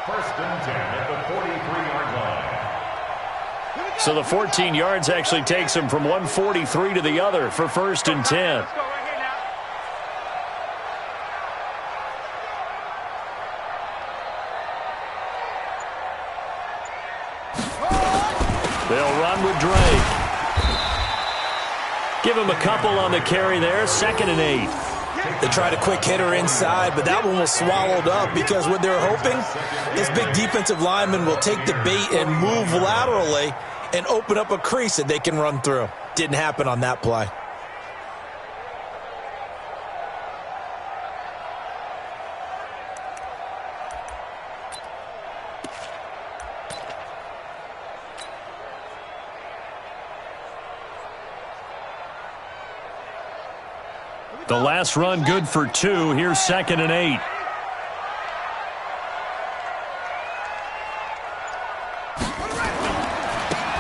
First and 10 at the 43-yard line. So the 14 yards actually takes him from 143 to the other for first and 10. They'll run with Drake. Give him a couple on the carry there. 2nd and 8. They tried a quick hitter inside, but that one was swallowed up because what they're hoping, this big defensive lineman will take the bait and move laterally and open up a crease that they can run through. Didn't happen on that play. The last run good for 2. Here's 2nd and 8.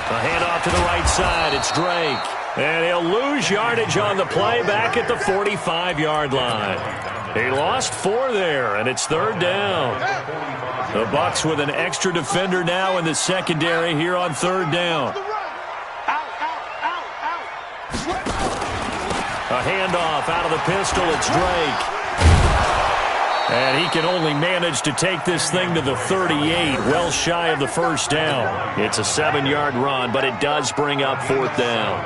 A handoff to the right side. It's Drake. And he'll lose yardage on the play back at the 45-yard line. He lost 4 there, and it's 3rd down. The Bucs with an extra defender now in the secondary here on 3rd down. A handoff out of the pistol. It's Drake. And he can only manage to take this thing to the 38, well shy of the first down. It's a 7-yard run, but it does bring up 4th down.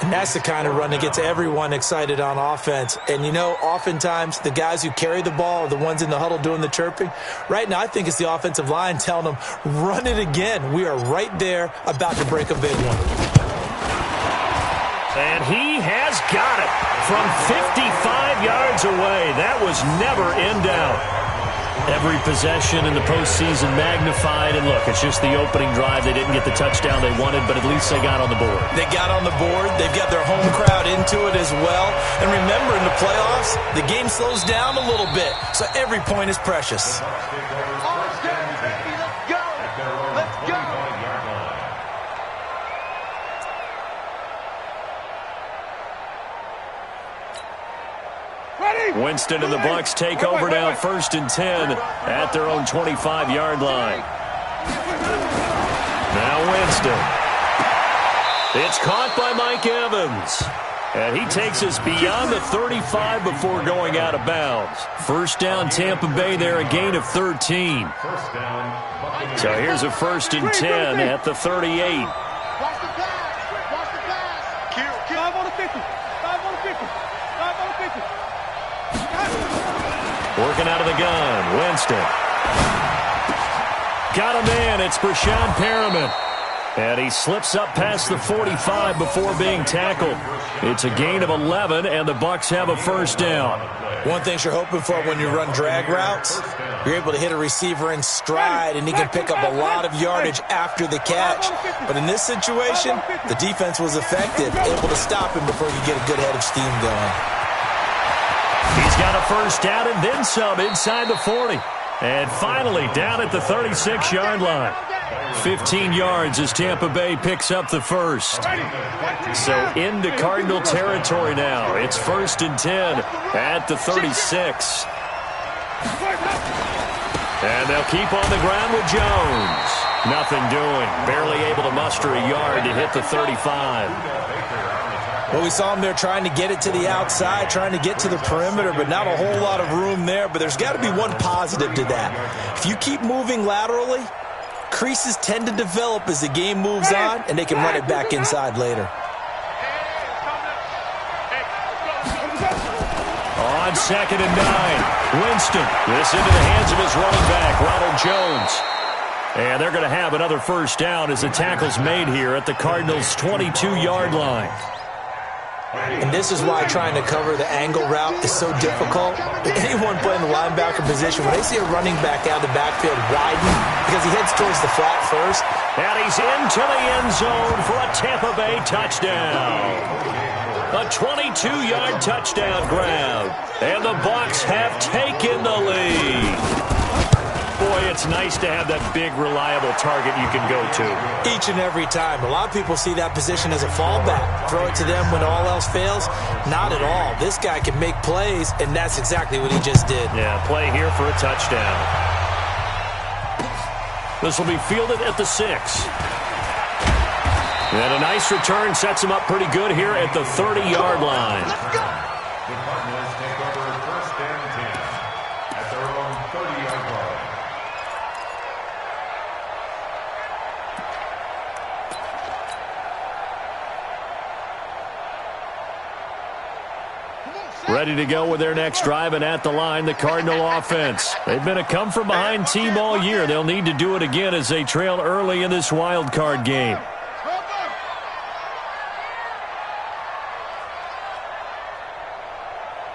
And that's the kind of run that gets everyone excited on offense. And, you know, oftentimes the guys who carry the ball are the ones in the huddle doing the chirping. Right now, I think it's the offensive line telling them, run it again. We are right there about to break a big one. And he has got it from 55 yards away. That was never in doubt. Every possession in the postseason magnified. And look, it's just the opening drive. They didn't get the touchdown they wanted, but at least they got on the board. They got on the board. They've got their home crowd into it as well. And remember, in the playoffs, the game slows down a little bit. So every point is precious. Winston and the Bucs take over now 1st and 10 at their own 25-yard line. Now Winston. It's caught by Mike Evans. And he takes us beyond the 35 before going out of bounds. First down Tampa Bay there, a gain of 13. So here's a 1st and 10 at the 38. Working out of the gun, Winston. Got a man, it's Brashad Perriman. And he slips up past the 45 before being tackled. It's a gain of 11, and the Bucs have a first down. One thing you're hoping for when you run drag routes, you're able to hit a receiver in stride, and he can pick up a lot of yardage after the catch. But in this situation, the defense was effective, able to stop him before you get a good head of steam going. He's got a first down and then some inside the 40. And finally down at the 36-yard line. 15 yards as Tampa Bay picks up the first. So into Cardinal territory now. It's 1st and 10 at the 36. And they'll keep on the ground with Jones. Nothing doing. Barely able to muster a yard to hit the 35. Well, we saw him there trying to get it to the outside, trying to get to the perimeter, but not a whole lot of room there. But there's got to be one positive to that. If you keep moving laterally, creases tend to develop as the game moves on, and they can run it back inside later. On 2nd and 9, Winston. This into the hands of his running back, Ronald Jones. And they're going to have another first down as the tackle's made here at the Cardinals' 22-yard line. And this is why trying to cover the angle route is so difficult. Anyone playing the linebacker position, when they see a running back out of the backfield widen, because he heads towards the flat first. And he's into the end zone for a Tampa Bay touchdown. A 22-yard touchdown grab. And the Bucs have taken the lead. Boy, it's nice to have that big, reliable target you can go to. Each and every time. A lot of people see that position as a fallback. Throw it to them when all else fails. Not at all. This guy can make plays, and that's exactly what he just did. Yeah, play here for a touchdown. This will be fielded at the 6. And a nice return sets him up pretty good here at the 30-yard line. The Cardinals take over first and 10 at their own 30-yard line. Ready to go with their next drive, and at the line, the Cardinal offense. They've been a come-from-behind team all year. They'll need to do it again as they trail early in this wild card game.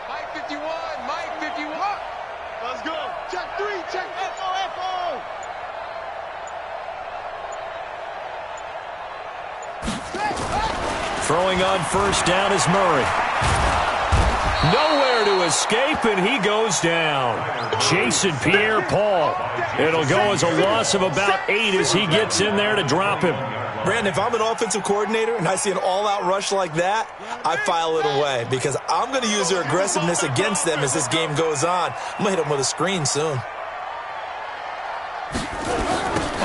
Mike 51, Mike 51. Let's go. Check 3, check Echo. Throwing on first down is Murray. Nowhere to escape, and he goes down. Jason Pierre-Paul. It'll go as a loss of about 8 as he gets in there to drop him. Brandon, if I'm an offensive coordinator and I see an all-out rush like that, I file it away because I'm going to use their aggressiveness against them as this game goes on. I'm going to hit them with a screen soon.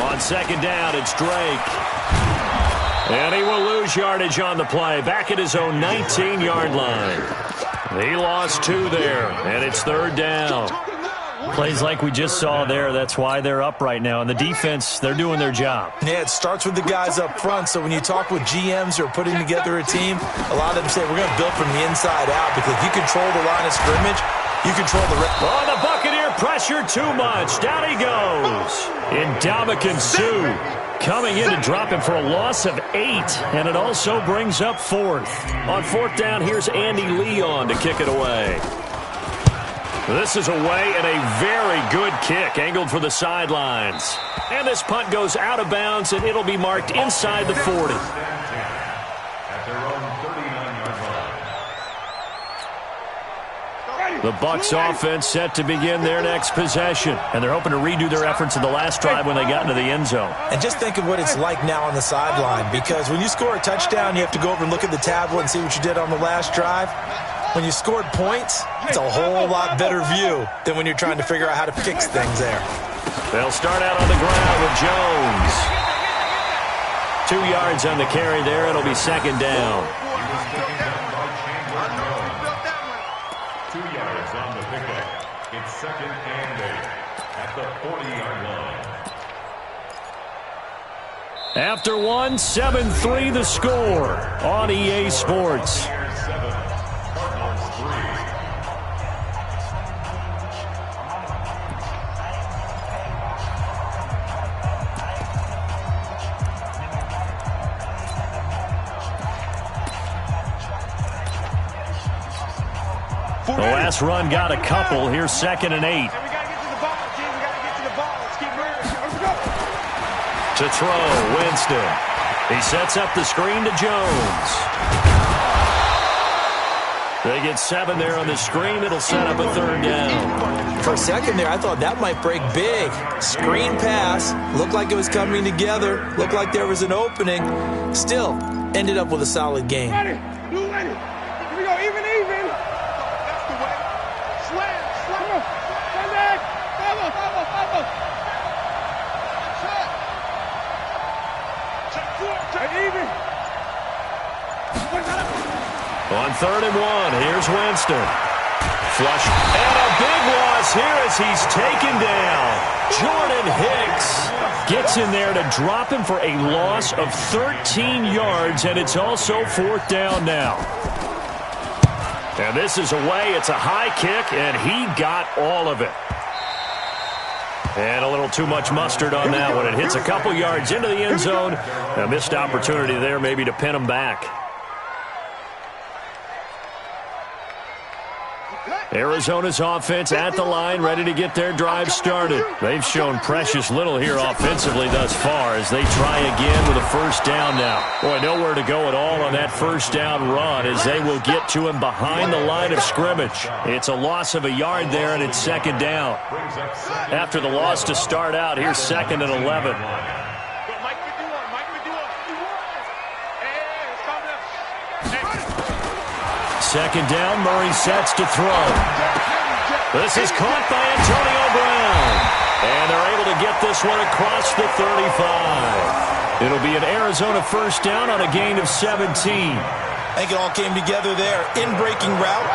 On second down, it's Drake. And he will lose yardage on the play, back at his own 19-yard line. He lost 2 there, and it's third down. Plays like we just saw there, that's why they're up right now. And the defense, they're doing their job. Yeah, it starts with the guys up front. So when you talk with GMs who are putting together a team, a lot of them say we're going to build from the inside out because if you control the line of scrimmage, you control the rest. Oh, the Buccaneer pressure too much. Down he goes. Ndamukong Suh coming in to drop him for a loss of 8, and it also brings up 4th. On 4th down, here's Andy Leon to kick it away. This is away and a very good kick, angled for the sidelines. And this punt goes out of bounds, and it'll be marked inside the 40. At their own 39-yard line. The Bucs offense set to begin their next possession, and they're hoping to redo their efforts in the last drive when they got into the end zone. And just think of what it's like now on the sideline, because when you score a touchdown, you have to go over and look at the tablet and see what you did on the last drive. When you scored points, it's a whole lot better view than when you're trying to figure out how to fix things there. They'll start out on the ground with Jones. 2 yards on the carry there. It'll be second down. He was taken down by Chandler Jones. 2 yards on the pickup. It's second and 8 at the 40-yard line. After 1, 7-3 the score on EA Sports. Buccaneers 7, Cardinals 3. The last run got a couple. Here's second and 8. We got to get to the ball, Gene. We got to get to the ball. Let's keep moving. Let's go. To throw, Winston. He sets up the screen to Jones. They get 7 there on the screen. It'll set up a third down. For a second there, I thought that might break big. Screen pass. Looked like it was coming together. Looked like there was an opening. Still, ended up with a solid game. Ready. You ready. Here we go. Even. That's the way. Slam. Come back. Follow. Check 4. Even. On 3rd and 1, here's Winston. Flush. And a big loss here as he's taken down. Jordan Hicks gets in there to drop him for a loss of 13 yards, and it's also 4th down now. And this is away. It's a high kick, and he got all of it. And a little too much mustard on that one. It hits a couple yards into the end zone. A missed opportunity there maybe to pin him back. Arizona's offense at the line, ready to get their drive started. They've shown precious little here offensively thus far as they try again with a first down now. Boy, nowhere to go at all on that first down run as they will get to him behind the line of scrimmage. It's a loss of a yard there, and it's second down. After the loss to start out, here's second and 11. Second down, Murray sets to throw. This is caught by Antonio Brown. And they're able to get this this one across the 35. It'll be an Arizona first down on a gain of 17. I think it all came together there. In-breaking route,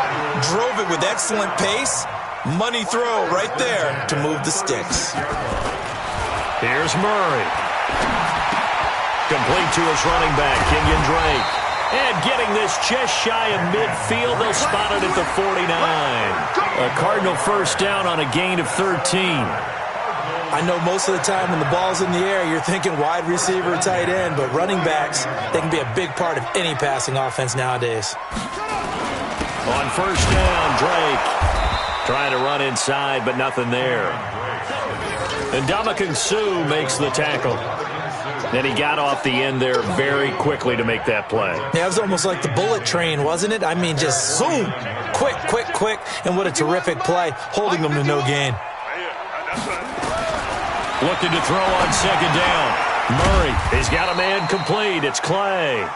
drove it with excellent pace. Money throw right there to move the sticks. Here's Murray. Complete to his running back, Kenyon Drake. And getting this just shy of midfield, they'll spot it at the 49. A Cardinal first down on a gain of 13. I know most of the time when the ball's in the air, you're thinking wide receiver, tight end, but running backs, they can be a big part of any passing offense nowadays. On first down, Drake trying to run inside, but nothing there. And Ndamukong Suh makes the tackle. Then he got off the end there very quickly to make that play. Yeah, it was almost like the bullet train, wasn't it? I mean, just zoom, quick, quick, quick, and what a terrific play, holding them to no gain. Looking to throw on second down. Murray, he's got a man complete. It's Clay.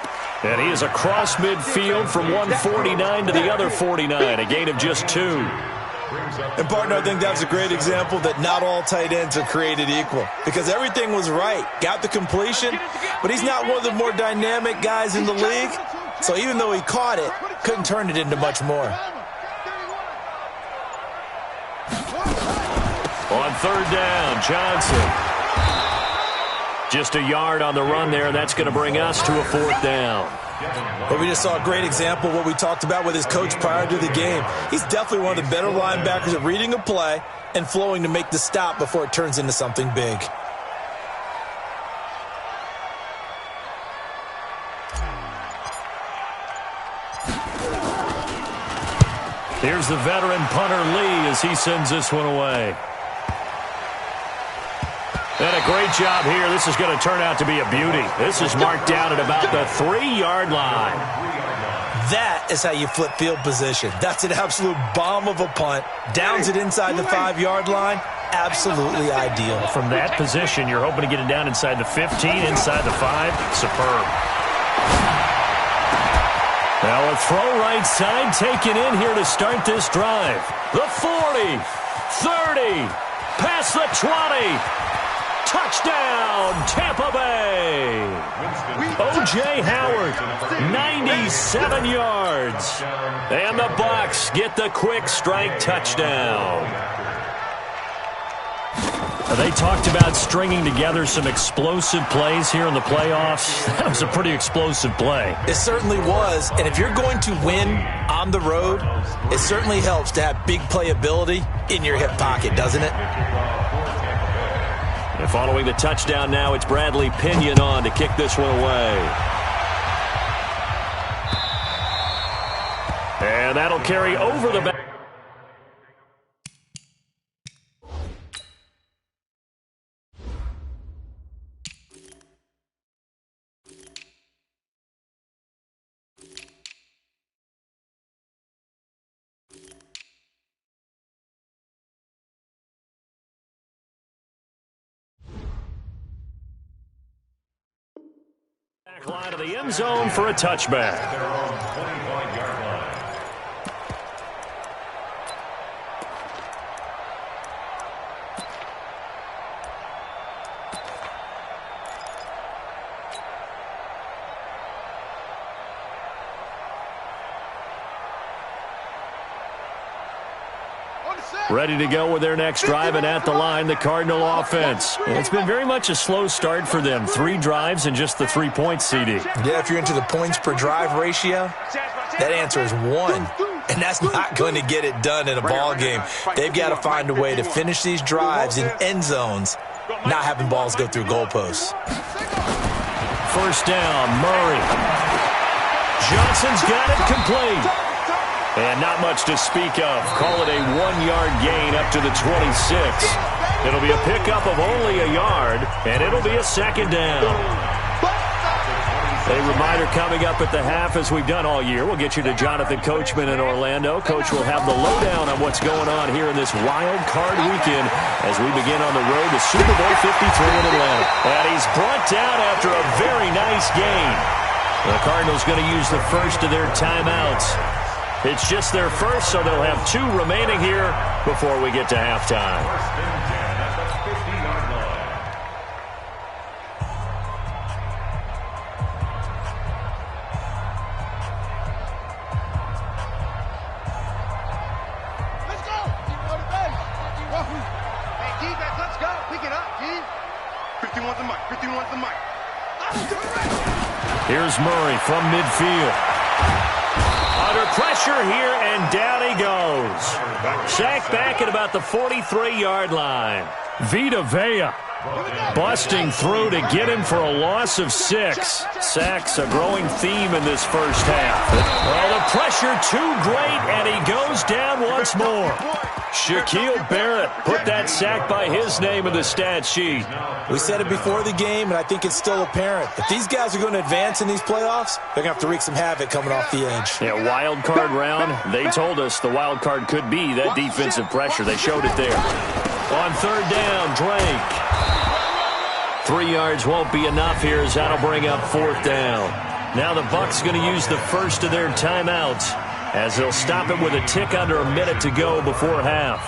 And he is across midfield from 149 to the other 49, a gain of just 2. And, partner, I think that's a great example that not all tight ends are created equal because everything was right. Got the completion, but he's not one of the more dynamic guys in the league. So even though he caught it, couldn't turn it into much more. On third down, Johnson. Just a yard on the run there, and that's going to bring us to a fourth down. But we just saw a great example of what we talked about with his coach prior to the game. He's definitely one of the better linebackers at reading a play and flowing to make the stop before it turns into something big. Here's the veteran punter Lee as he sends this one away. And a great job here. This is going to turn out to be a beauty. This is marked down at about the 3-yard line. That is how you flip field position. That's an absolute bomb of a punt. Downs it inside the 5-yard line. Absolutely ideal. From that position, you're hoping to get it down inside the 15, inside the 5. Superb. Now a throw right side taken in here to start this drive. The 40, 30, past the 20. Touchdown, Tampa Bay. O.J. Howard, 97 yards. And the Bucs get the quick strike touchdown. They talked about stringing together some explosive plays here in the playoffs. That was a pretty explosive play. It certainly was. And if you're going to win on the road, it certainly helps to have big playability in your hip pocket, doesn't it? And following the touchdown now, it's Bradley Pinion on to kick this one away. And that'll carry over the back. Line of the end zone for a touchback. Ready to go with their next drive, and at the line, the Cardinal offense. It's been very much a slow start for them. 3 drives and just the 3 points, CD. Yeah, if you're into the points per drive ratio, that answer is 1. And that's not going to get it done in a ball game. They've got to find a way to finish these drives in end zones, not having balls go through goalposts. First down, Murray. Johnson's got it complete. And not much to speak of. Call it a 1-yard gain up to the 26. It'll be a pickup of only a yard, and it'll be a second down. A reminder coming up at the half, as we've done all year. We'll get you to Jonathan Coachman in Orlando. Coach will have the lowdown on what's going on here in this wild card weekend as we begin on the road to Super Bowl 53 in Atlanta. And he's brought down after a very nice gain. The Cardinals going to use the first of their timeouts. It's just their first, so they'll have 2 remaining here before we get to halftime. Let's go. Pick it up, G. 51's the mic. 51's the mic. Here's Murray from midfield. Under pressure here, and down he goes. Sacked back at about the 43-yard line. Vita Vea busting through to get him for a loss of 6. Sacks a growing theme in this first half. Well, the pressure too great, and he goes down once more. Shaquille Barrett put that sack by his name in the stat sheet. We said it before the game, and I think it's still apparent. If these guys are going to advance in these playoffs, they're going to have to wreak some havoc coming off the edge. Yeah, wild card round. They told us the wild card could be that defensive pressure. They showed it there. On third down, Drake. 3 yards won't be enough here as that'll bring up fourth down. Now the Bucs going to use the first of their timeouts as they'll stop it with a tick under a minute to go before half.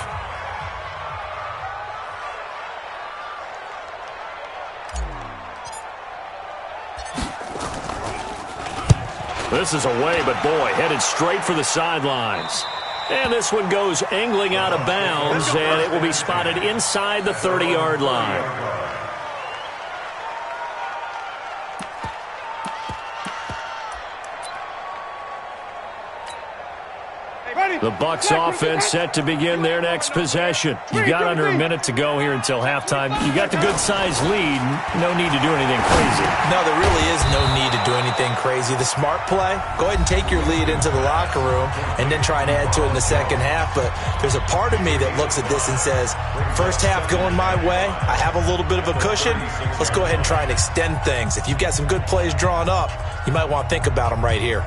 This is away, but boy, headed straight for the sidelines. And this one goes angling out of bounds, and it will be spotted inside the 30-yard line. The Bucs offense set to begin their next possession. You've got under a minute to go here until halftime. You got the good-sized lead. No need to do anything crazy. No, there really is no need to do anything crazy. The smart play, go ahead and take your lead into the locker room and then try and add to it in the second half. But there's a part of me that looks at this and says, first half going my way, I have a little bit of a cushion. Let's go ahead and try and extend things. If you've got some good plays drawn up, you might want to think about them right here.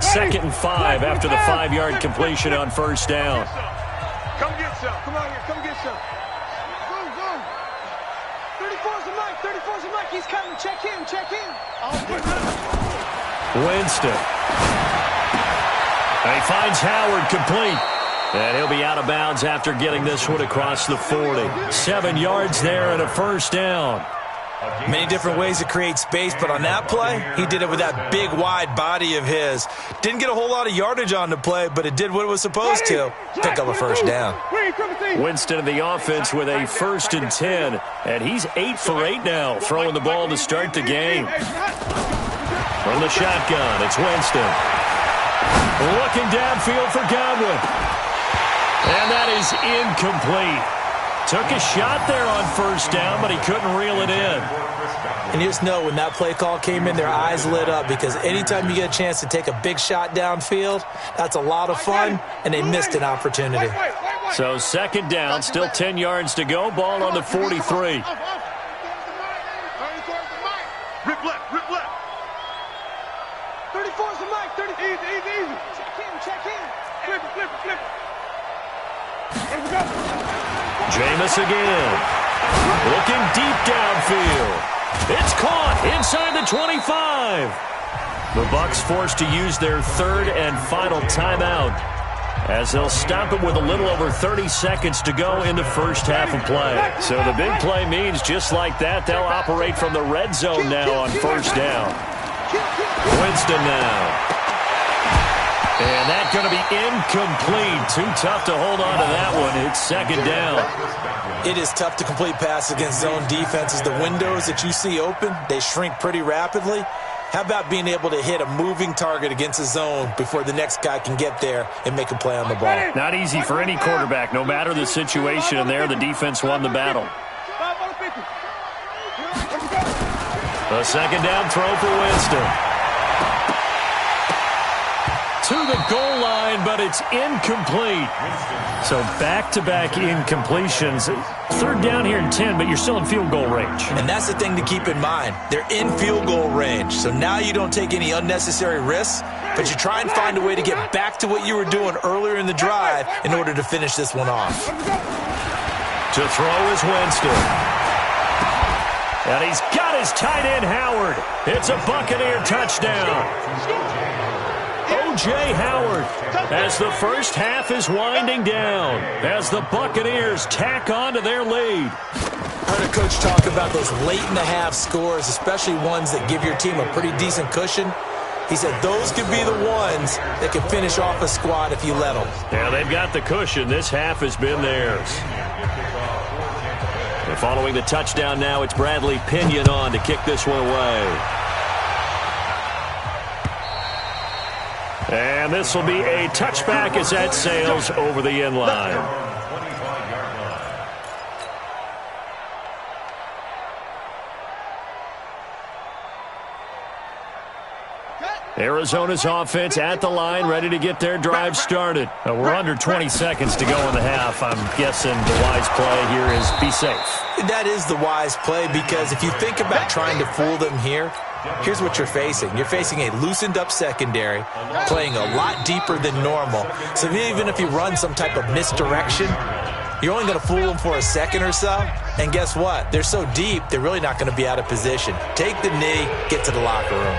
Second and 5 after the 5-yard completion on first down. Come get some. Come on here. Come get some. Boom, boom. 34's the mic. 34's the mic. He's coming. Check in. Check in. Winston. And he finds Howard complete. And he'll be out of bounds after getting this one across the 40. 7 yards there and a first down. Many different ways to create space, but on that play, he did it with that big, wide body of his. Didn't get a whole lot of yardage on the play, but it did what it was supposed to. Pick up a first down. Winston in the offense with a 1st and 10, and he's 8 for 8 now, throwing the ball to start the game. From the shotgun, it's Winston. Looking downfield for Godwin. And that is incomplete. Took a shot there on first down, but he couldn't reel it in. And you just know when that play call came in, their eyes lit up because anytime you get a chance to take a big shot downfield, that's a lot of fun, and they missed an opportunity. So second down, still 10 yards to go, ball on the 43. Rip left, rip left. 34's the mic. 30. Easy. Check in. Flip it. Let's go. Jameis again. Looking deep downfield. It's caught inside the 25. The Bucs forced to use their third and final timeout as they'll stop it with a little over 30 seconds to go in the first half of play. So the big play means just like that, they'll operate from the red zone now on first down. Winston now. And that's going to be incomplete. Too tough to hold on to that one. It's second down. It is tough to complete passes against zone defenses. The windows that you see open, they shrink pretty rapidly. How about being able to hit a moving target against a zone before the next guy can get there and make a play on the ball? Not easy for any quarterback, no matter the situation. And there, the defense won the battle. A second down throw for Winston. To the goal line, but it's incomplete. So back-to-back incompletions. Third down here in 10, but you're still in field goal range. And that's the thing to keep in mind. They're in field goal range. So now you don't take any unnecessary risks, but you try and find a way to get back to what you were doing earlier in the drive in order to finish this one off. To throw is Winston. And he's got his tight end, Howard. It's a Buccaneer touchdown. O.J. Howard, as the first half is winding down, as the Buccaneers tack on to their lead. I heard a coach talk about those late-in-the-half scores, especially ones that give your team a pretty decent cushion. He said those could be the ones that can finish off a squad if you let them. Yeah, they've got the cushion. This half has been theirs. And following the touchdown now, it's Bradley Pinion on to kick this one away. And this will be a touchback as that sails over the end line. Arizona's offense at the line, ready to get their drive started. We're under 20 seconds to go in the half. I'm guessing the wise play here is be safe. That is the wise play, because if you think about trying to fool them here, here's what you're facing. You're facing a loosened-up secondary, playing a lot deeper than normal. So even if you run some type of misdirection, you're only going to fool them for a second or so. And guess what? They're so deep, they're really not going to be out of position. Take the knee, get to the locker room.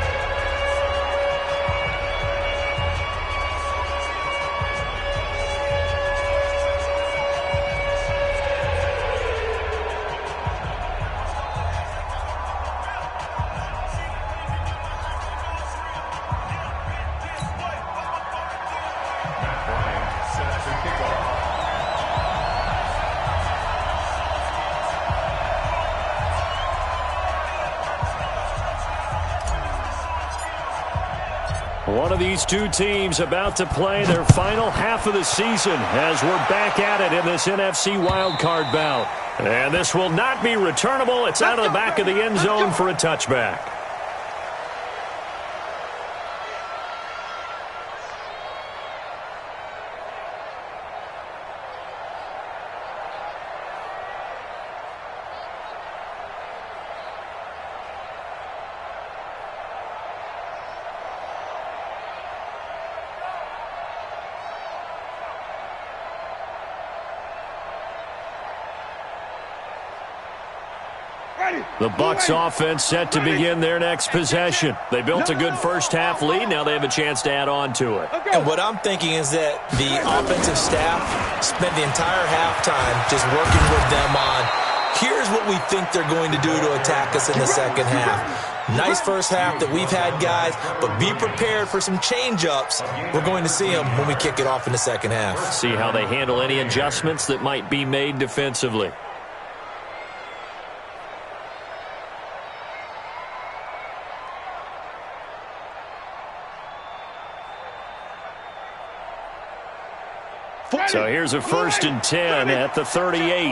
One of these two teams about to play their final half of the season as we're back at it in this NFC wildcard bout. And this will not be returnable. It's out of the back of the end zone for a touchback. The Bucs offense set to begin their next possession. They built a good first-half lead. Now they have a chance to add on to it. And what I'm thinking is that the offensive staff spent the entire halftime just working with them on, here's what we think they're going to do to attack us in the second half. Nice first half that we've had, guys, but be prepared for some change-ups. We're going to see them when we kick it off in the second half. See how they handle any adjustments that might be made defensively. So here's a 1st and 10 at the 38. Hey,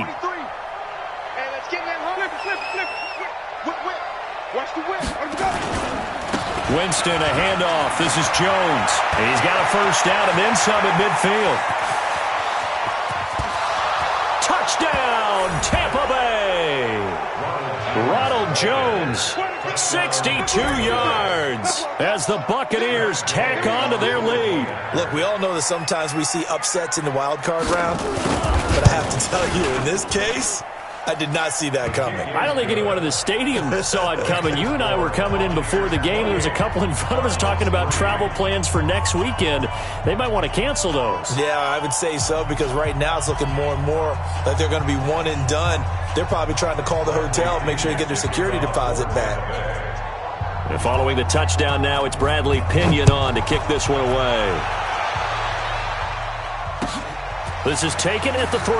let's get that flip. Watch the whip. Winston, a handoff. This is Jones. He's got a first down and then some at midfield. Touchdown, Tampa Bay. Ronald Jones, 62 yards as the Buccaneers tack on to their lead. Look, we all know that sometimes we see upsets in the wild card round, but I have to tell you, in this case, I did not see that coming. I don't think anyone in the stadium saw it coming. You and I were coming in before the game. There was a couple in front of us talking about travel plans for next weekend. They might want to cancel those. Yeah, I would say so, because right now it's looking more and more like they're going to be one and done. They're probably trying to call the hotel and make sure they get their security deposit back. And following the touchdown now, it's Bradley Pinion on to kick this one away. This is taken at the 3.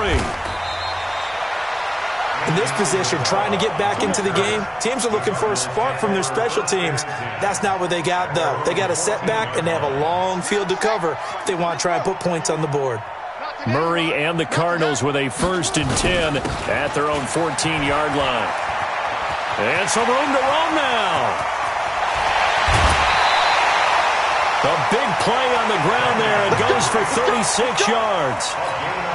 In this position, trying to get back into the game, teams are looking for a spark from their special teams. That's not what they got, though. They got a setback, and they have a long field to cover if they want to try and put points on the board. Murray and the Cardinals with a 1st and 10 at their own 14-yard line. And some room to roam now. A big play on the ground there. It goes for 36 yards.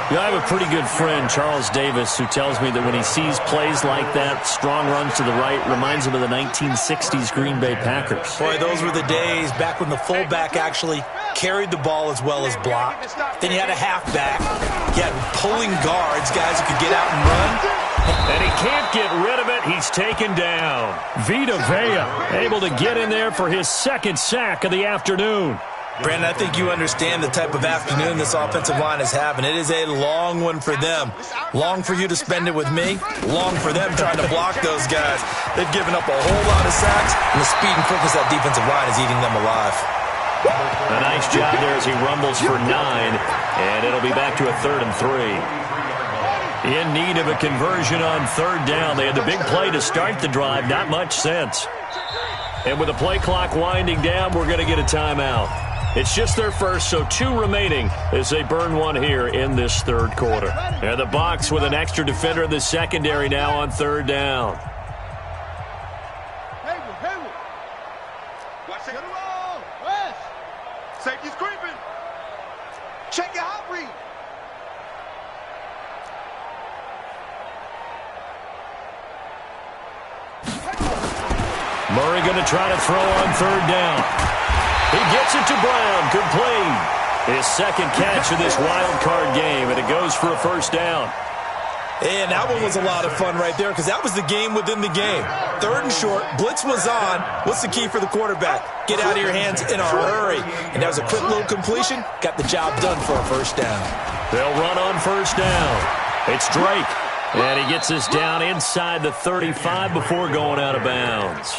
Yeah, I have a pretty good friend, Charles Davis, who tells me that when he sees plays like that, strong runs to the right, reminds him of the 1960s Green Bay Packers. Boy, those were the days back when the fullback actually carried the ball as well as blocked. Then you had a halfback. You had pulling guards, guys who could get out and run. And he can't get rid of it. He's taken down. Vita Vea able to get in there for his 2nd sack of the afternoon. Brandon, I think you understand the type of afternoon this offensive line is having. It is a long one for them. Long for you to spend it with me. Long for them trying to block those guys. They've given up a whole lot of sacks, and the speed and quickness of that defensive line is eating them alive. A nice job there as he rumbles for 9, and it'll be back to a 3rd and 3. In need of a conversion on 3rd down. They had the big play to start the drive. Not much sense. And with the play clock winding down, we're going to get a timeout. It's just their first, so 2 remaining as they burn one here in this 3rd quarter. And the Bucs with an extra defender in the secondary now on 3rd down. Safety's creeping. Check your hot read. Murray going to try to throw on 3rd down. He gets it to Brown. Complete. His second catch of this wild card game, and it goes for a 1st down. And that one was a lot of fun right there because that was the game within the game. 3rd and short, blitz was on. What's the key for the quarterback? Get out of your hands in a hurry. And that was a quick little completion. Got the job done for a 1st down. They'll run on 1st down. It's Drake. And he gets us down inside the 35 before going out of bounds.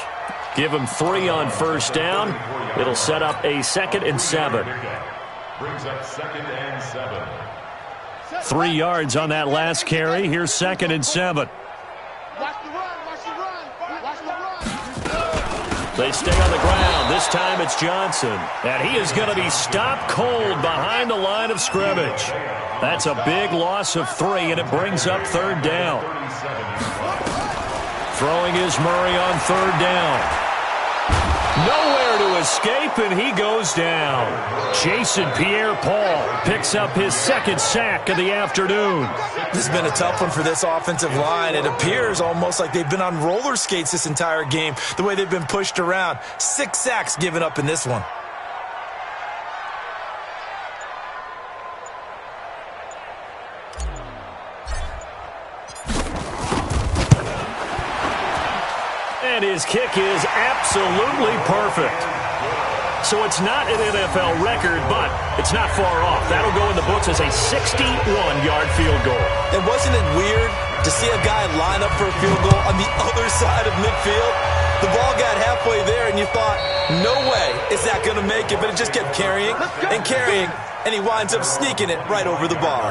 Give him 3 on 1st down. It'll set up a 2nd and 7. Brings up 2nd and 7. 3 yards on that last carry. Here's 2nd and 7. Watch the run, watch the run, watch the run. They stay on the ground. This time it's Johnson. And he is going to be stopped cold behind the line of scrimmage. That's a big loss of 3, and it brings up 3rd down. Throwing is Murray on 3rd down. Nowhere to escape, and he goes down. Jason Pierre-Paul picks up his 2nd sack of the afternoon. This has been a tough one for this offensive line. It appears almost like they've been on roller skates this entire game, the way they've been pushed around. 6 sacks given up in this one. And his kick is absolutely perfect. So it's not an NFL record, but it's not far off. That'll go in the books as a 61-yard field goal. And wasn't it weird to see a guy line up for a field goal on the other side of midfield? The ball got halfway there, and you thought, no way is that going to make it, but it just kept carrying and carrying, and he winds up sneaking it right over the bar.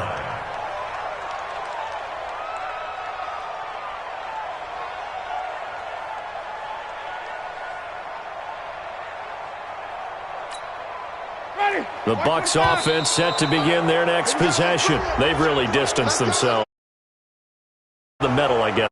The Bucs offense set to begin their next possession. They've really distanced themselves. The medal, I guess.